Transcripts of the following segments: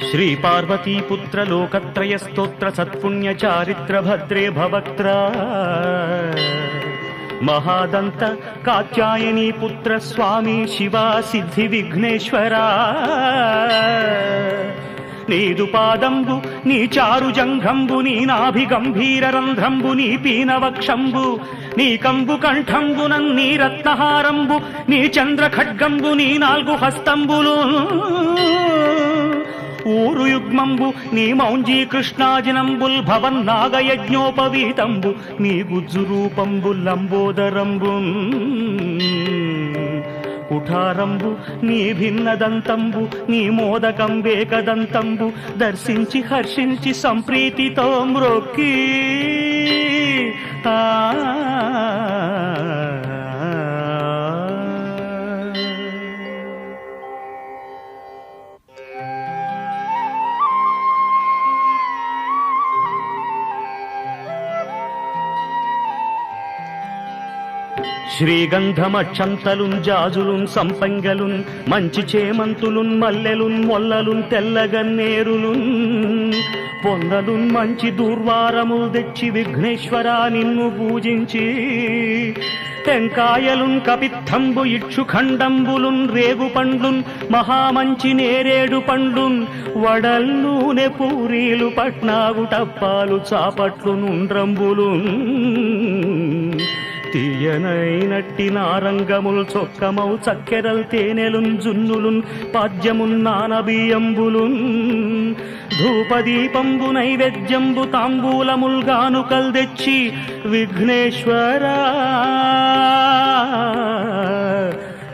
శ్రీ పార్వతీపుత్ర లోకత్రయ స్తోత్ర సత్పుణ్య చారిత్ర భద్రే భవక్త్ర మహాదంత కాత్యాయనీ పుత్ర స్వామి శివా సిద్ధి విఘ్నేశ్వరా నీదు పాదంబు నీ చారు జంఘంబు నీ నాభి గంభీర రంధ్రంబు నీ పీనవక్షంబు నీ కంబు కంఠంబునన్ నీ రత్నహారంబు నీ చంద్ర ఖడ్గంబు నీ నాలుగు హస్తంబులు ఊరు యుగ్మంబు నీ మౌంజీ కృష్ణాజినంబుల్ భవన్ నాగయజ్ఞోపవీతంబు నీ గుజ్జు రూపంబు లంబోదరంబు కుఠారంబు నీ భిన్నదంతంబు నీ మోదకంబేకదంతంబు దర్శించి హర్షించి సంప్రీతితో మ్రొక్కి శ్రీగంధమక్షంతలున్ జాజులున్ సంపంగలున్ మంచి చేమంతులున్ మల్లెలున్ మొల్లలున్ తెల్లగన్నేరులున్ పొన్నలున్ మంచి దూర్వారములు తెచ్చి విఘ్నేశ్వరా నిన్ను పూజించి టెంకాయలున్ కపిత్తంబు ఇక్షుఖండంబులున్ రేగు పండ్లున్ మహామంచి నేరేడు పండ్లున్ వడల్లూనె పూరీలు పట్నాగు టప్పాలు చాపట్లు నుండ్రంబులున్ తీయనైనట్టి నారంగముల్ చొక్కమౌ చక్కెరల్ తేనెలున్ జున్నులున్ పాద్యమున్ నానబియ్యంబులున్ ధూపదీపంబు నైవేద్యంబు తాంబూలముల్ గానుకల్ తెచ్చి విఘ్నేశ్వరా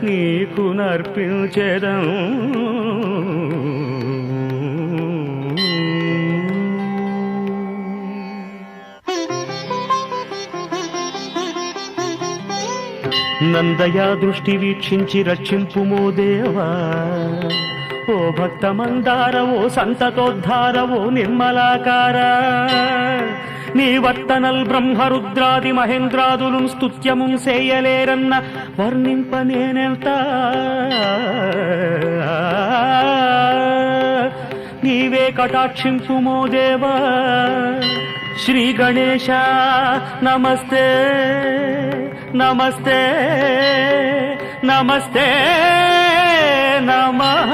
నీకు నర్పించెదం నందయా దృష్టి వీక్షించి రక్షింపుమో దేవా ఓ భక్త మందారవో సంతతోద్ధారవో నిర్మలాకార నీ వర్తనల్ బ్రహ్మరుద్రాది మహేంద్రాదులు స్తుత్యమున్ సేయలేరన్న వర్ణింప నేనెంత నీవే కటాక్షింపుమో దేవా శ్రీ గణేశ నమస్తే నమస్తే నమస్తే నమః.